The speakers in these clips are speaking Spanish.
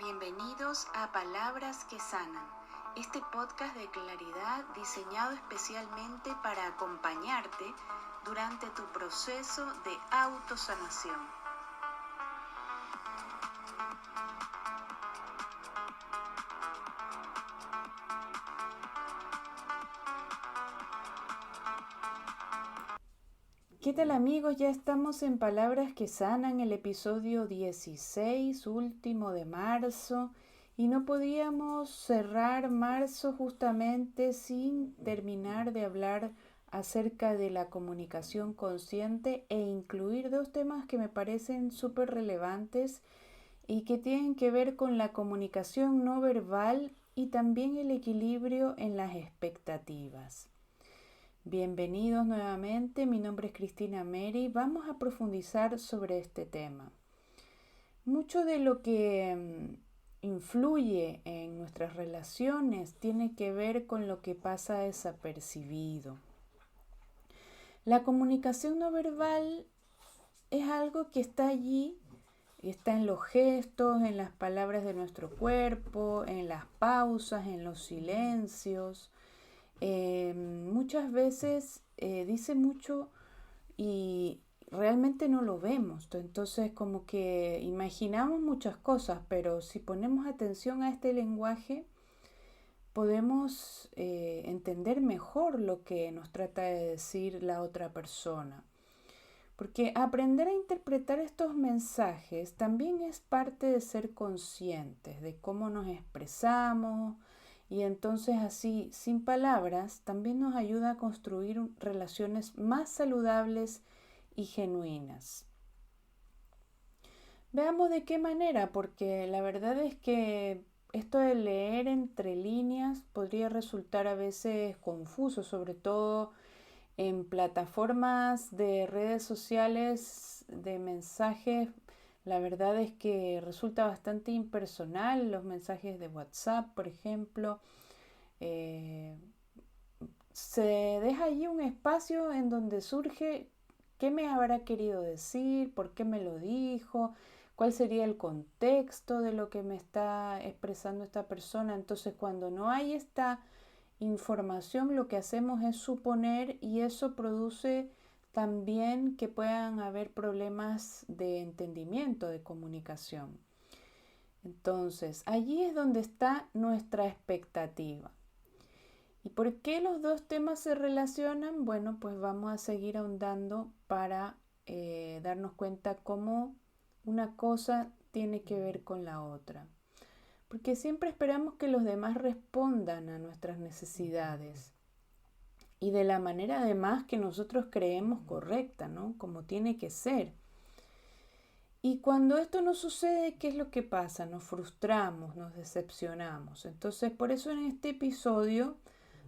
Bienvenidos a Palabras que Sanan, este podcast de claridad diseñado especialmente para acompañarte durante tu proceso de autosanación. ¿Qué tal amigos? Ya estamos en Palabras que Sanan, el episodio 16, último de marzo, y no podíamos cerrar marzo justamente sin terminar de hablar acerca de la comunicación consciente e incluir dos temas que me parecen súper relevantes y que tienen que ver con la comunicación no verbal y también el equilibrio en las expectativas. Bienvenidos nuevamente, mi nombre es Cristina Meri. Vamos a profundizar sobre este tema. Mucho de lo que influye en nuestras relaciones tiene que ver con lo que pasa desapercibido. La comunicación no verbal es algo que está allí, está en los gestos, en las palabras de nuestro cuerpo, en las pausas, en los silencios. Muchas veces dice mucho y realmente no lo vemos. Entonces como que imaginamos muchas cosas, pero si ponemos atención a este lenguaje, podemos entender mejor lo que nos trata de decir la otra persona. Porque aprender a interpretar estos mensajes también es parte de ser conscientes de cómo nos expresamos, y entonces así, sin palabras, también nos ayuda a construir relaciones más saludables y genuinas. Veamos de qué manera, porque la verdad es que esto de leer entre líneas podría resultar a veces confuso, sobre todo en plataformas de redes sociales de mensajes. La verdad es que resulta bastante impersonal los mensajes de WhatsApp, por ejemplo. Se deja allí un espacio en donde surge qué me habrá querido decir, por qué me lo dijo, cuál sería el contexto de lo que me está expresando esta persona. Entonces, cuando no hay esta información, lo que hacemos es suponer, y eso produce también que puedan haber problemas de entendimiento, de comunicación. Entonces, allí es donde está nuestra expectativa. ¿Y por qué los dos temas se relacionan? Bueno, pues vamos a seguir ahondando para darnos cuenta cómo una cosa tiene que ver con la otra. Porque siempre esperamos que los demás respondan a nuestras necesidades y de la manera además que nosotros creemos correcta, ¿no? Como tiene que ser. Y cuando esto no sucede, ¿qué es lo que pasa? Nos frustramos, nos decepcionamos. Entonces, por eso en este episodio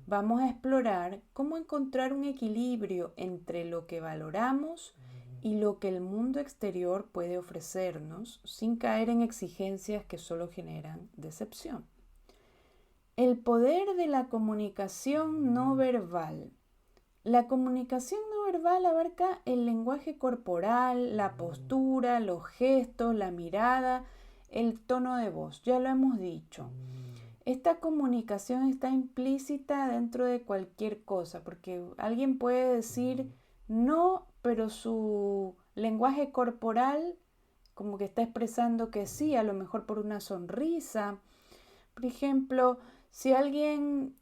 vamos a explorar cómo encontrar un equilibrio entre lo que valoramos y lo que el mundo exterior puede ofrecernos sin caer en exigencias que solo generan decepción. El poder de la comunicación no verbal. La comunicación no verbal abarca el lenguaje corporal, la postura, los gestos, la mirada, el tono de voz. Ya lo hemos dicho. Esta comunicación está implícita dentro de cualquier cosa, porque alguien puede decir no, pero su lenguaje corporal como que está expresando que sí, a lo mejor por una sonrisa. Por ejemplo, si alguien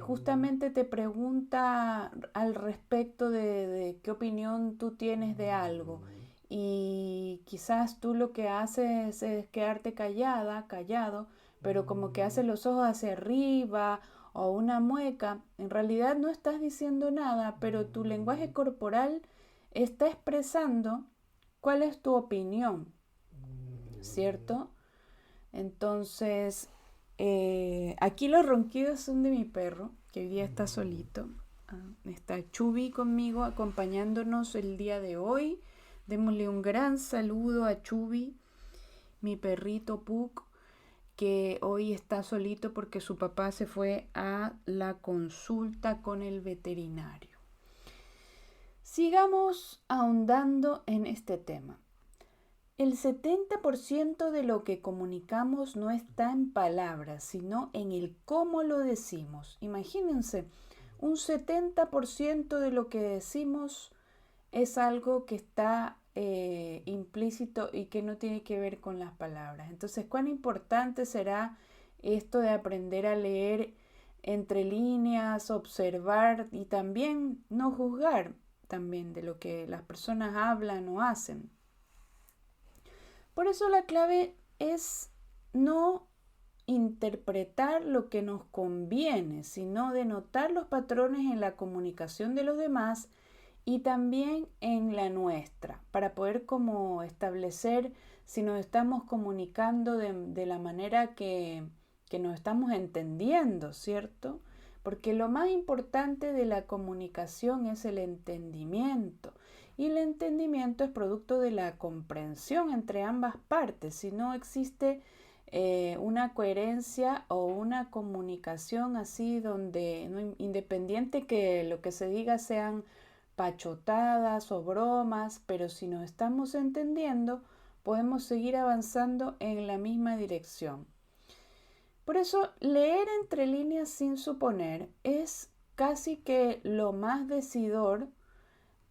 justamente te pregunta al respecto de qué opinión tú tienes de algo, y quizás tú lo que haces es quedarte callado, pero como que haces los ojos hacia arriba o una mueca, en realidad no estás diciendo nada, pero tu lenguaje corporal está expresando cuál es tu opinión, ¿cierto? Entonces, aquí los ronquidos son de mi perro, que hoy día está solito. Está Chubi conmigo acompañándonos el día de hoy. Démosle un gran saludo a Chubi, mi perrito Puck, que hoy está solito porque su papá se fue a la consulta con el veterinario. Sigamos ahondando en este tema. El 70% de lo que comunicamos no está en palabras, sino en el cómo lo decimos. Imagínense, un 70% de lo que decimos es algo que está implícito y que no tiene que ver con las palabras. Entonces, ¿cuán importante será esto de aprender a leer entre líneas, observar y también no juzgar también de lo que las personas hablan o hacen? Por eso la clave es no interpretar lo que nos conviene, sino de notar los patrones en la comunicación de los demás y también en la nuestra, para poder como establecer si nos estamos comunicando de la manera que nos estamos entendiendo, ¿cierto? Porque lo más importante de la comunicación es el entendimiento. Y el entendimiento es producto de la comprensión entre ambas partes. Si no existe una coherencia o una comunicación así donde, no, independiente que lo que se diga sean pachotadas o bromas, pero si nos estamos entendiendo, podemos seguir avanzando en la misma dirección. Por eso, leer entre líneas sin suponer es casi que lo más decidor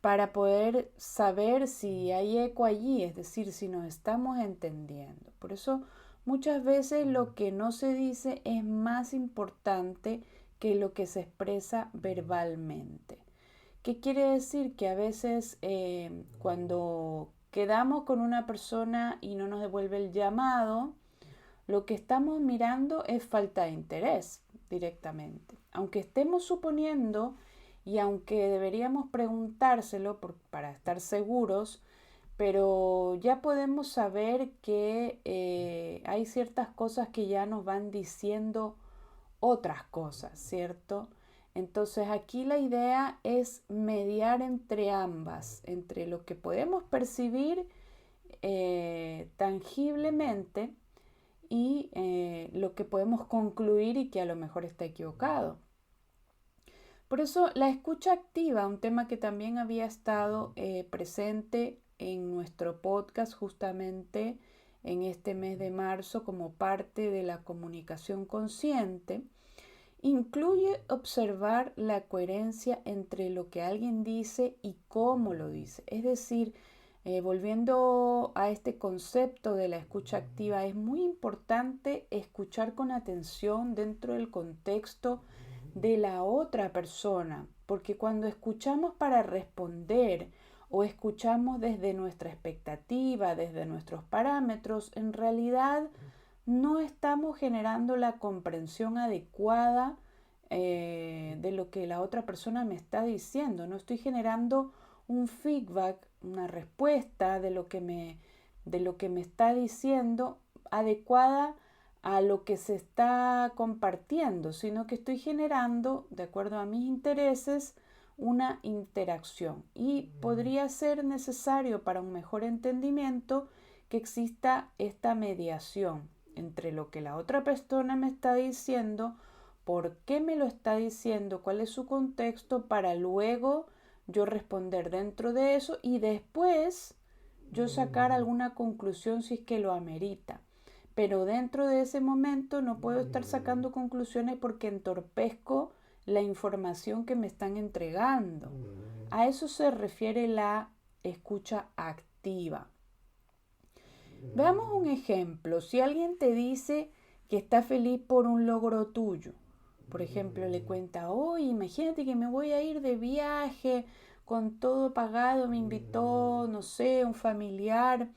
para poder saber si hay eco allí, es decir, si nos estamos entendiendo. Por eso, muchas veces lo que no se dice es más importante que lo que se expresa verbalmente. ¿Qué quiere decir? Que a veces cuando quedamos con una persona y no nos devuelve el llamado, lo que estamos mirando es falta de interés directamente. Aunque estemos suponiendo y aunque deberíamos preguntárselo para estar seguros, pero ya podemos saber que hay ciertas cosas que ya nos van diciendo otras cosas, ¿cierto? Entonces aquí la idea es mediar entre ambas, entre lo que podemos percibir tangiblemente y lo que podemos concluir y que a lo mejor está equivocado. Por eso la escucha activa, un tema que también había estado presente en nuestro podcast justamente en este mes de marzo como parte de la comunicación consciente, incluye observar la coherencia entre lo que alguien dice y cómo lo dice. Es decir, volviendo a este concepto de la escucha activa, es muy importante escuchar con atención dentro del contexto de la otra persona, porque cuando escuchamos para responder o escuchamos desde nuestra expectativa, desde nuestros parámetros, en realidad no estamos generando la comprensión adecuada de lo que la otra persona me está diciendo. No estoy generando un feedback, una respuesta de lo que me está diciendo adecuada a lo que se está compartiendo, sino que estoy generando, de acuerdo a mis intereses, una interacción. Y podría ser necesario para un mejor entendimiento que exista esta mediación entre lo que la otra persona me está diciendo, por qué me lo está diciendo, cuál es su contexto, para luego yo responder dentro de eso y después yo sacar alguna conclusión si es que lo amerita. Pero dentro de ese momento no puedo estar sacando conclusiones porque entorpezco la información que me están entregando. A eso se refiere la escucha activa. Veamos un ejemplo. Si alguien te dice que está feliz por un logro tuyo, por ejemplo, le cuenta, oye, imagínate que me voy a ir de viaje con todo pagado, me invitó, no sé, un familiar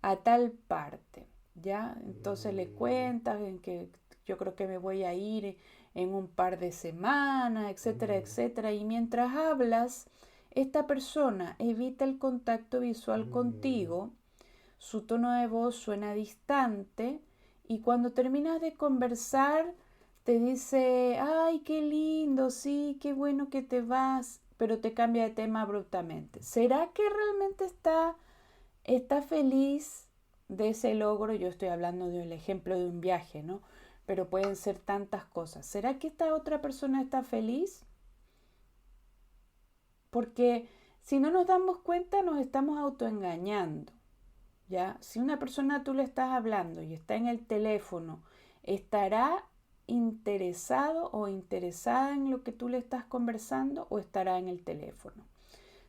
a tal parte, ¿ya? Entonces le cuentas en que yo creo que me voy a ir en un par de semanas, etcétera, etcétera. Y mientras hablas, esta persona evita el contacto visual contigo, su tono de voz suena distante y cuando terminas de conversar te dice, ay, qué lindo, sí, qué bueno que te vas, pero te cambia de tema abruptamente. ¿Será que realmente está feliz de ese logro? Yo estoy hablando del ejemplo de un viaje, ¿no? Pero pueden ser tantas cosas. ¿Será que esta otra persona está feliz? Porque si no nos damos cuenta nos estamos autoengañando, ¿ya? Si una persona tú le estás hablando y está en el teléfono, ¿estará interesado o interesada en lo que tú le estás conversando o estará en el teléfono?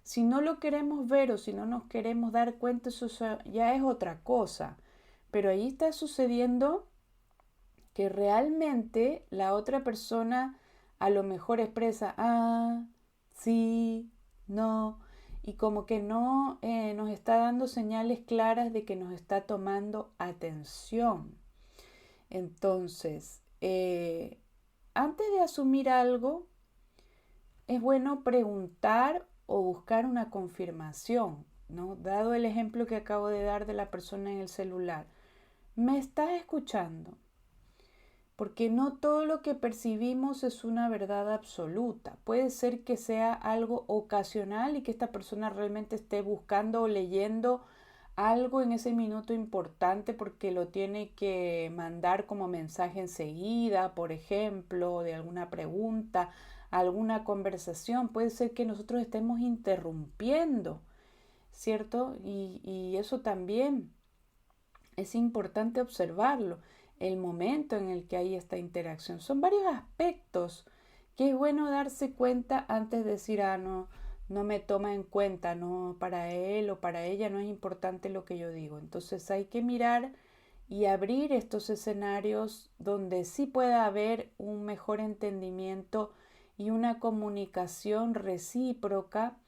Si no lo queremos ver o si no nos queremos dar cuenta, eso ya es otra cosa. Pero ahí está sucediendo que realmente la otra persona a lo mejor expresa, sí, no, y como que no nos está dando señales claras de que nos está tomando atención. Entonces, antes de asumir algo, es bueno preguntar o buscar una confirmación, ¿no? Dado el ejemplo que acabo de dar de la persona en el celular. ¿Me estás escuchando? Porque no todo lo que percibimos es una verdad absoluta. Puede ser que sea algo ocasional y que esta persona realmente esté buscando o leyendo algo en ese minuto importante porque lo tiene que mandar como mensaje enseguida, por ejemplo, de alguna pregunta, alguna conversación. Puede ser que nosotros estemos interrumpiendo, ¿cierto? Y eso también es importante observarlo, el momento en el que hay esta interacción. Son varios aspectos que es bueno darse cuenta antes de decir, no, no me toma en cuenta, no, para él o para ella no es importante lo que yo digo. Entonces hay que mirar y abrir estos escenarios donde sí pueda haber un mejor entendimiento y una comunicación recíproca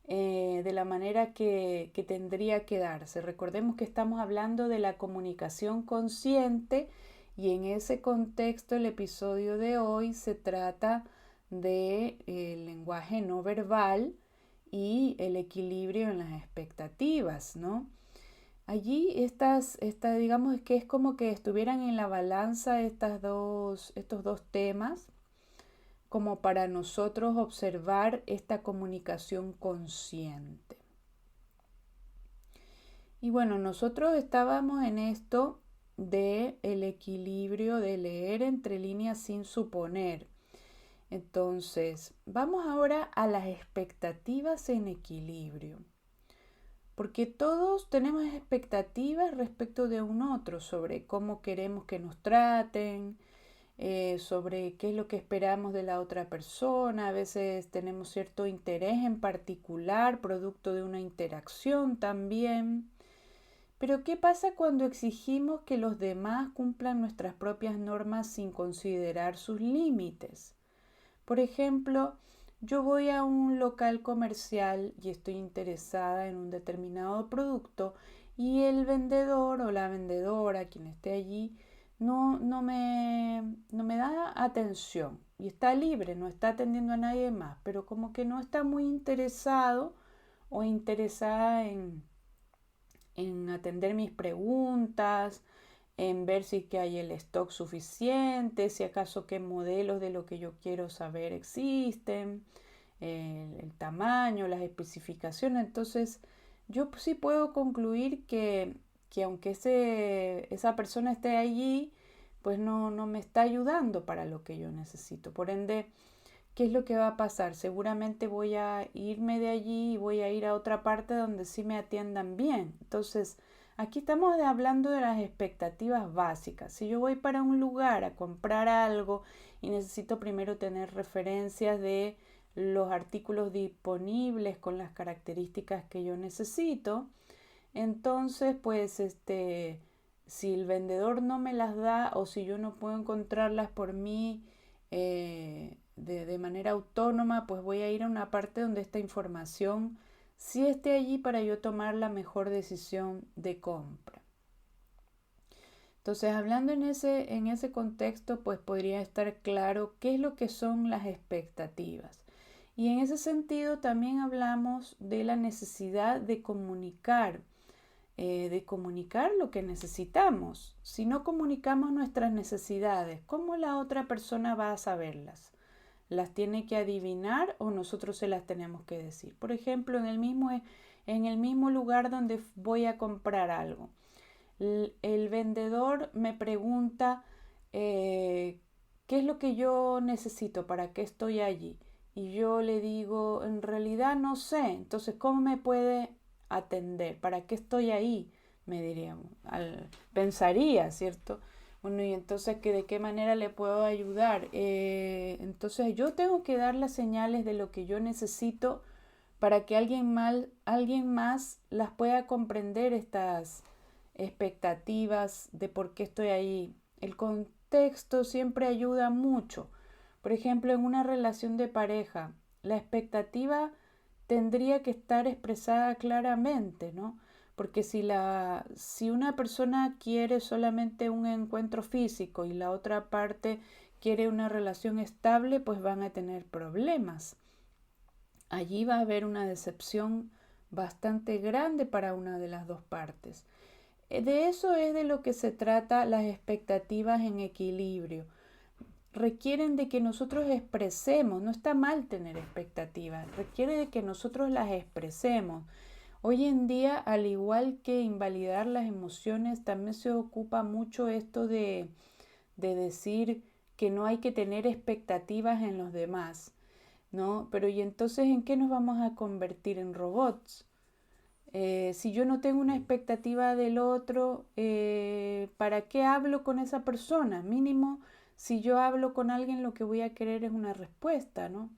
de la manera que tendría que darse. Recordemos que estamos hablando de la comunicación consciente y en ese contexto el episodio de hoy se trata de el lenguaje no verbal y el equilibrio en las expectativas, ¿no? Allí digamos que es como que estuvieran en la balanza estos dos temas como para nosotros observar esta comunicación consciente. Y bueno, nosotros estábamos en esto de el equilibrio de leer entre líneas sin suponer. Entonces, vamos ahora a las expectativas en equilibrio. Porque todos tenemos expectativas respecto de un otro sobre cómo queremos que nos traten, sobre qué es lo que esperamos de la otra persona. A veces tenemos cierto interés en particular, producto de una interacción también. Pero ¿qué pasa cuando exigimos que los demás cumplan nuestras propias normas sin considerar sus límites? Por ejemplo, yo voy a un local comercial y estoy interesada en un determinado producto y el vendedor o la vendedora, quien esté allí, no me da atención y está libre, no está atendiendo a nadie más, pero como que no está muy interesado o interesada en atender mis preguntas, en ver si que hay el stock suficiente, si acaso qué modelos de lo que yo quiero saber existen, el tamaño, las especificaciones. Entonces, yo sí puedo concluir que aunque esa persona esté allí, pues no me está ayudando para lo que yo necesito. Por ende, ¿qué es lo que va a pasar? Seguramente voy a irme de allí y voy a ir a otra parte donde sí me atiendan bien. Entonces, aquí estamos hablando de las expectativas básicas. Si yo voy para un lugar a comprar algo y necesito primero tener referencias de los artículos disponibles con las características que yo necesito, entonces pues si el vendedor no me las da o si yo no puedo encontrarlas por mí de manera autónoma, pues voy a ir a una parte donde esta información sí esté allí para yo tomar la mejor decisión de compra. Entonces, hablando en ese contexto, pues podría estar claro qué es lo que son las expectativas. Y en ese sentido también hablamos de la necesidad de comunicar lo que necesitamos. Si no comunicamos nuestras necesidades, ¿cómo la otra persona va a saberlas? ¿Las tiene que adivinar o nosotros se las tenemos que decir? Por ejemplo, en el mismo lugar donde voy a comprar algo. El vendedor me pregunta qué es lo que yo necesito, para qué estoy allí. Y yo le digo, en realidad no sé. Entonces, ¿cómo me puede atender? ¿Para qué estoy ahí? me diría, pensaría, ¿cierto? Bueno, y entonces, ¿de qué manera le puedo ayudar? Entonces, yo tengo que dar las señales de lo que yo necesito para que alguien más las pueda comprender, estas expectativas de por qué estoy ahí. El contexto siempre ayuda mucho. Por ejemplo, en una relación de pareja, la expectativa tendría que estar expresada claramente, ¿no? Porque si una persona quiere solamente un encuentro físico y la otra parte quiere una relación estable, pues van a tener problemas. Allí va a haber una decepción bastante grande para una de las dos partes. De eso es de lo que se trata las expectativas en equilibrio. Requieren de que nosotros expresemos, no está mal tener expectativas, requiere de que nosotros las expresemos. Hoy en día, al igual que invalidar las emociones, también se ocupa mucho esto de decir que no hay que tener expectativas en los demás, ¿no? Pero ¿y entonces en qué nos vamos a convertir? ¿En robots? Si yo no tengo una expectativa del otro, ¿para qué hablo con esa persona? Mínimo, si yo hablo con alguien, lo que voy a querer es una respuesta, ¿no?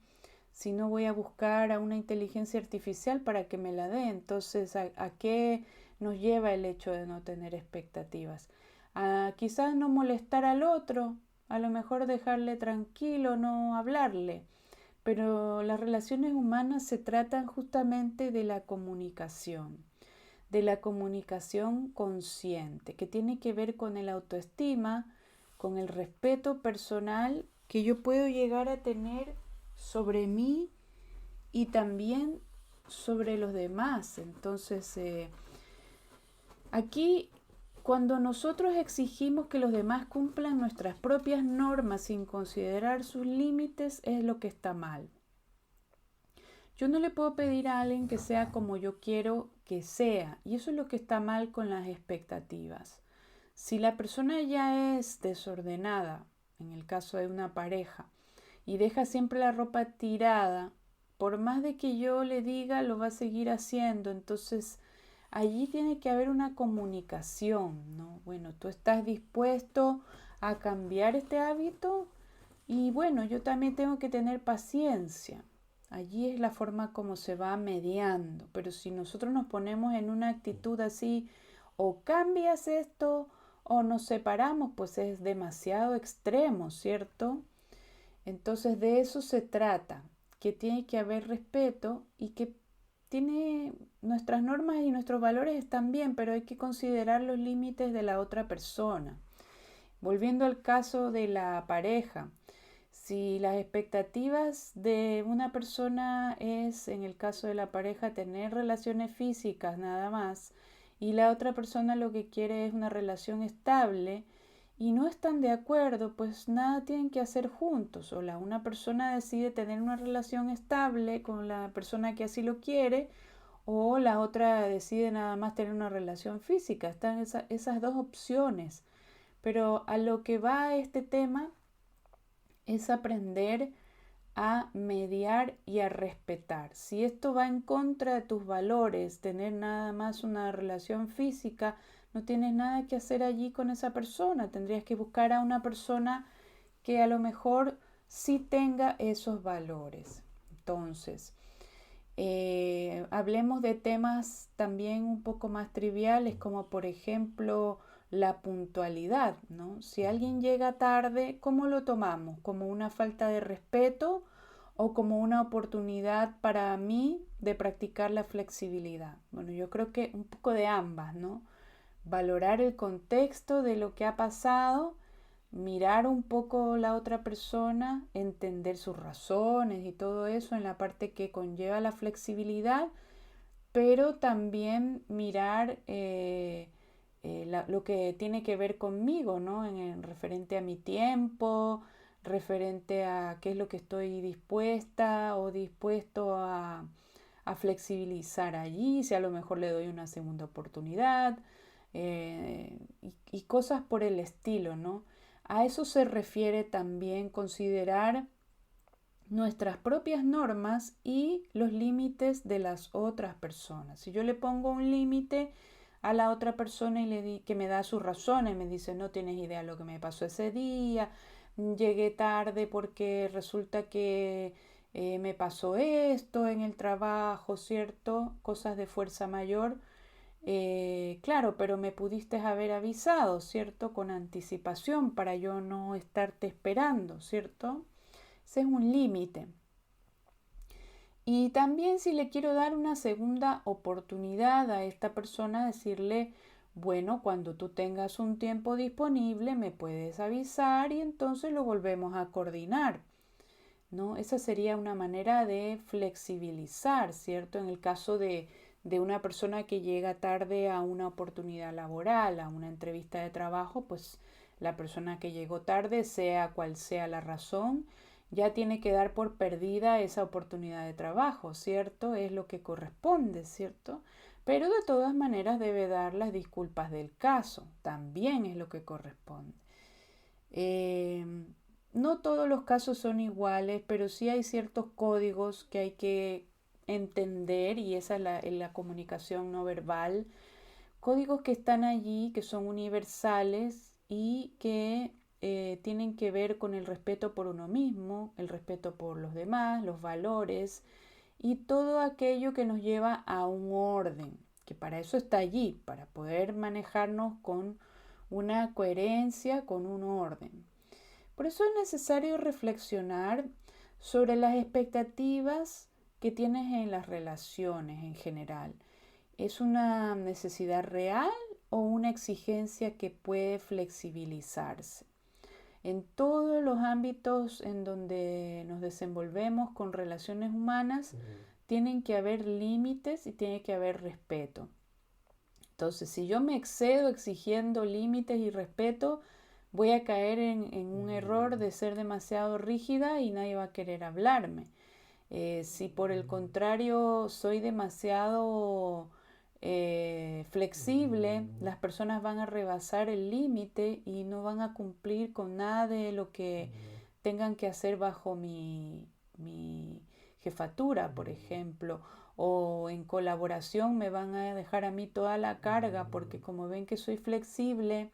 Si no, voy a buscar a una inteligencia artificial para que me la dé. Entonces, ¿a qué nos lleva el hecho de no tener expectativas? A quizás no molestar al otro, a lo mejor dejarle tranquilo, no hablarle. Pero las relaciones humanas se tratan justamente de la comunicación consciente, que tiene que ver con el autoestima, con el respeto personal que yo puedo llegar a tener sobre mí y también sobre los demás. Entonces, aquí, cuando nosotros exigimos que los demás cumplan nuestras propias normas sin considerar sus límites, es lo que está mal. Yo no le puedo pedir a alguien que sea como yo quiero que sea, y eso es lo que está mal con las expectativas. Si la persona ya es desordenada, en el caso de una pareja, y deja siempre la ropa tirada, por más de que yo le diga, lo va a seguir haciendo. Entonces, allí tiene que haber una comunicación, ¿no? Bueno, tú estás dispuesto a cambiar este hábito y bueno, yo también tengo que tener paciencia. Allí es la forma como se va mediando, pero si nosotros nos ponemos en una actitud así, o cambias esto o nos separamos, pues es demasiado extremo, ¿cierto? Entonces de eso se trata, que tiene que haber respeto y que tiene nuestras normas y nuestros valores están bien, pero hay que considerar los límites de la otra persona. Volviendo al caso de la pareja, si las expectativas de una persona es, en el caso de la pareja, tener relaciones físicas nada más, y la otra persona lo que quiere es una relación estable, y no están de acuerdo, pues nada tienen que hacer juntos. O una persona decide tener una relación estable con la persona que así lo quiere, o la otra decide nada más tener una relación física. Están esas dos opciones. Pero a lo que va este tema es aprender a mediar y a respetar. Si esto va en contra de tus valores, tener nada más una relación física, no tienes nada que hacer allí con esa persona. Tendrías que buscar a una persona que a lo mejor sí tenga esos valores. Entonces, hablemos de temas también un poco más triviales, como por ejemplo la puntualidad, ¿no? Si alguien llega tarde, ¿cómo lo tomamos? ¿Como una falta de respeto o como una oportunidad para mí de practicar la flexibilidad? Bueno, yo creo que un poco de ambas, ¿no? Valorar el contexto de lo que ha pasado, mirar un poco la otra persona, entender sus razones y todo eso en la parte que conlleva la flexibilidad, pero también mirar lo que tiene que ver conmigo, ¿no? En referente a mi tiempo, referente a qué es lo que estoy dispuesta o dispuesto a flexibilizar allí, si a lo mejor le doy una segunda oportunidad y cosas por el estilo, ¿no? A eso se refiere también considerar nuestras propias normas y los límites de las otras personas. Si yo le pongo un límite a la otra persona que me da sus razones, me dice, no tienes idea lo que me pasó ese día, llegué tarde porque resulta que me pasó esto en el trabajo, ¿cierto? Cosas de fuerza mayor. Claro, pero me pudiste haber avisado, ¿cierto? Con anticipación para yo no estarte esperando, ¿cierto? Ese es un límite. Y también si le quiero dar una segunda oportunidad a esta persona, decirle, bueno, cuando tú tengas un tiempo disponible me puedes avisar y entonces lo volvemos a coordinar, ¿no? Esa sería una manera de flexibilizar, ¿cierto? En el caso de una persona que llega tarde a una oportunidad laboral, a una entrevista de trabajo, pues la persona que llegó tarde, sea cual sea la razón, ya tiene que dar por perdida esa oportunidad de trabajo, ¿cierto? Es lo que corresponde, ¿cierto? Pero de todas maneras debe dar las disculpas del caso, también es lo que corresponde. Eh, no todos los casos son iguales, pero sí hay ciertos códigos que hay que entender y esa es la comunicación no verbal. Códigos que están allí, que son universales y que tienen que ver con el respeto por uno mismo, el respeto por los demás, los valores y todo aquello que nos lleva a un orden, que para eso está allí, para poder manejarnos con una coherencia, con un orden. Por eso es necesario reflexionar sobre las expectativas que tienes en las relaciones en general. ¿Es una necesidad real o una exigencia que puede flexibilizarse? En todos los ámbitos en donde nos desenvolvemos con relaciones humanas, tienen que haber límites y tiene que haber respeto. Entonces, si yo me excedo exigiendo límites y respeto, voy a caer en un error de ser demasiado rígida y nadie va a querer hablarme. Si por el contrario soy demasiado flexible, las personas van a rebasar el límite y no van a cumplir con nada de lo que tengan que hacer bajo mi jefatura, por ejemplo, o en colaboración me van a dejar a mí toda la carga porque como ven que soy flexible,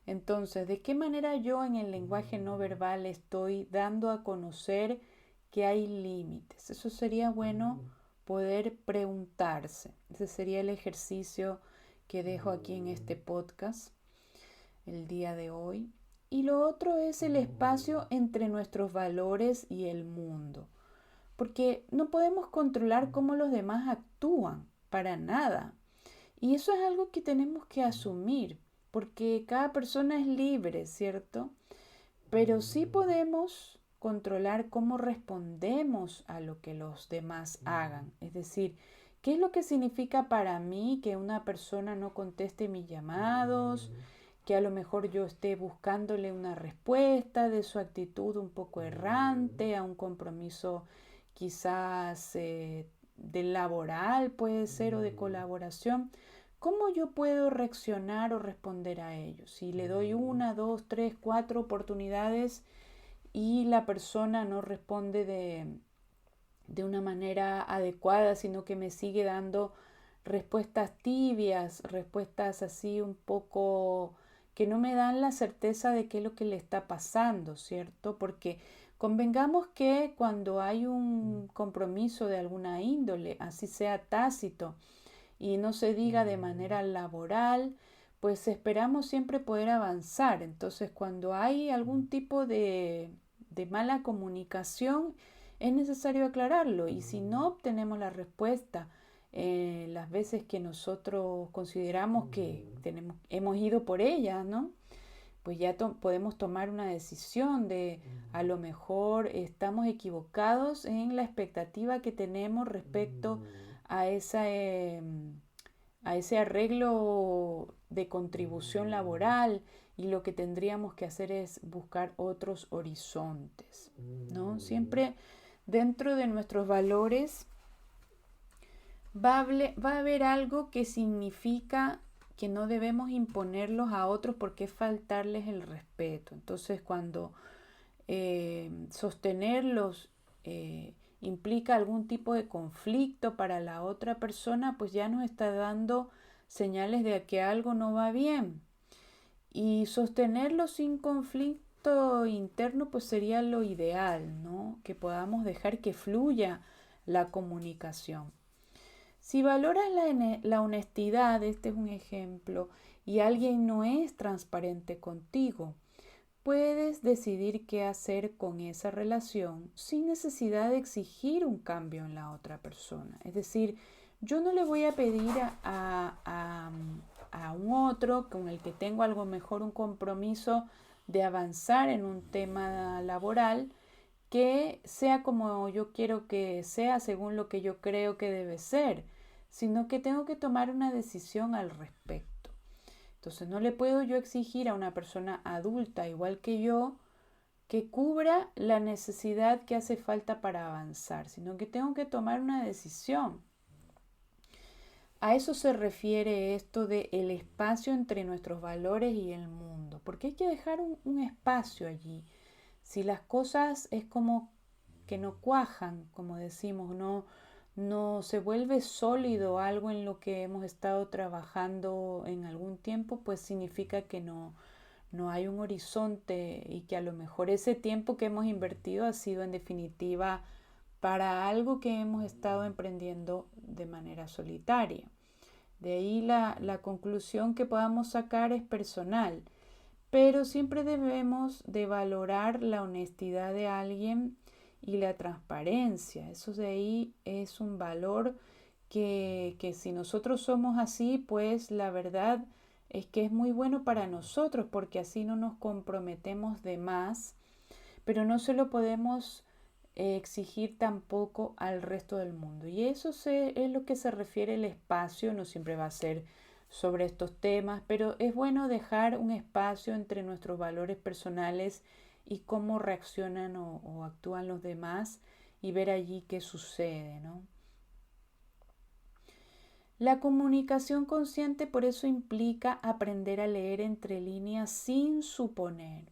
entonces, ¿de qué manera yo en el lenguaje no verbal estoy dando a conocer que hay límites? Eso sería bueno poder preguntarse. Ese sería el ejercicio que dejo aquí en este podcast el día de hoy. Y lo otro es el espacio entre nuestros valores y el mundo. Porque no podemos controlar cómo los demás actúan, para nada. Y eso es algo que tenemos que asumir, porque cada persona es libre, ¿cierto? Pero sí podemos controlar cómo respondemos a lo que los demás hagan. Es decir, ¿qué es lo que significa para mí que una persona no conteste mis llamados? Que a lo mejor yo esté buscándole una respuesta de su actitud un poco errante a un compromiso quizás de laboral puede ser o de colaboración. ¿Cómo yo puedo reaccionar o responder a ello? Si le doy una, dos, tres, cuatro oportunidades y la persona no responde de una manera adecuada, sino que me sigue dando respuestas tibias, respuestas así un poco que no me dan la certeza de qué es lo que le está pasando, ¿cierto? Porque convengamos que cuando hay un compromiso de alguna índole, así sea tácito, y no se diga de manera laboral, pues esperamos siempre poder avanzar. Entonces, cuando hay algún tipo de mala comunicación, es necesario aclararlo. Y si no obtenemos la respuesta las veces que nosotros consideramos que hemos ido por ella, ¿no? Pues ya podemos tomar una decisión de a lo mejor estamos equivocados en la expectativa que tenemos respecto a a ese arreglo de contribución laboral y lo que tendríamos que hacer es buscar otros horizontes, ¿no? Siempre dentro de nuestros valores va a haber algo que significa que no debemos imponerlos a otros porque es faltarles el respeto. Entonces, cuando sostenerlos implica algún tipo de conflicto para la otra persona, pues ya nos está dando señales de que algo no va bien. Y sostenerlo sin conflicto interno pues sería lo ideal, ¿no? Que podamos dejar que fluya la comunicación. Si valoras la honestidad, este es un ejemplo, y alguien no es transparente contigo, puedes decidir qué hacer con esa relación sin necesidad de exigir un cambio en la otra persona. Es decir, yo no le voy a pedir a un otro con el que tengo algo mejor, un compromiso de avanzar en un tema laboral que sea como yo quiero que sea según lo que yo creo que debe ser, sino que tengo que tomar una decisión al respecto. Entonces no le puedo yo exigir a una persona adulta igual que yo que cubra la necesidad que hace falta para avanzar, sino que tengo que tomar una decisión. A eso se refiere esto de el espacio entre nuestros valores y el mundo, porque hay que dejar un espacio allí. Si las cosas es como que no cuajan, como decimos, no se vuelve sólido algo en lo que hemos estado trabajando en algún tiempo, pues significa que no hay un horizonte y que a lo mejor ese tiempo que hemos invertido ha sido en definitiva para algo que hemos estado emprendiendo de manera solitaria. De ahí la conclusión que podamos sacar es personal, pero siempre debemos de valorar la honestidad de alguien y la transparencia. Eso de ahí es un valor que si nosotros somos así, pues la verdad es que es muy bueno para nosotros porque así no nos comprometemos de más, pero no se lo podemos exigir tampoco al resto del mundo. Y eso es lo que se refiere el espacio, no siempre va a ser sobre estos temas, pero es bueno dejar un espacio entre nuestros valores personales y cómo reaccionan o actúan los demás y ver allí qué sucede, ¿no? La comunicación consciente por eso implica aprender a leer entre líneas sin suponer,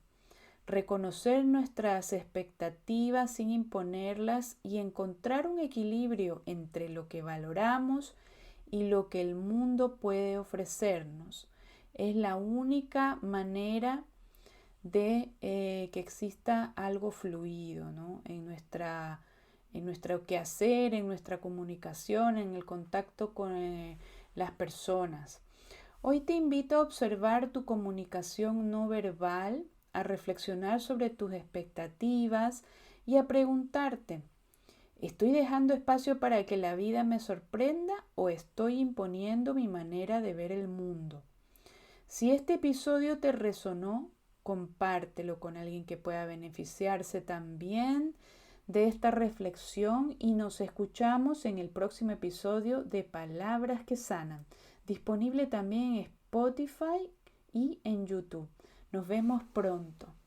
reconocer nuestras expectativas sin imponerlas y encontrar un equilibrio entre lo que valoramos y lo que el mundo puede ofrecernos. Es la única manera de que exista algo fluido, ¿no? En nuestro quehacer, en nuestra comunicación, en el contacto con las personas. Hoy te invito a observar tu comunicación no verbal, a reflexionar sobre tus expectativas y a preguntarte, ¿estoy dejando espacio para que la vida me sorprenda o estoy imponiendo mi manera de ver el mundo? Si este episodio te resonó, compártelo con alguien que pueda beneficiarse también de esta reflexión y nos escuchamos en el próximo episodio de Palabras que Sanan, disponible también en Spotify y en YouTube. Nos vemos pronto.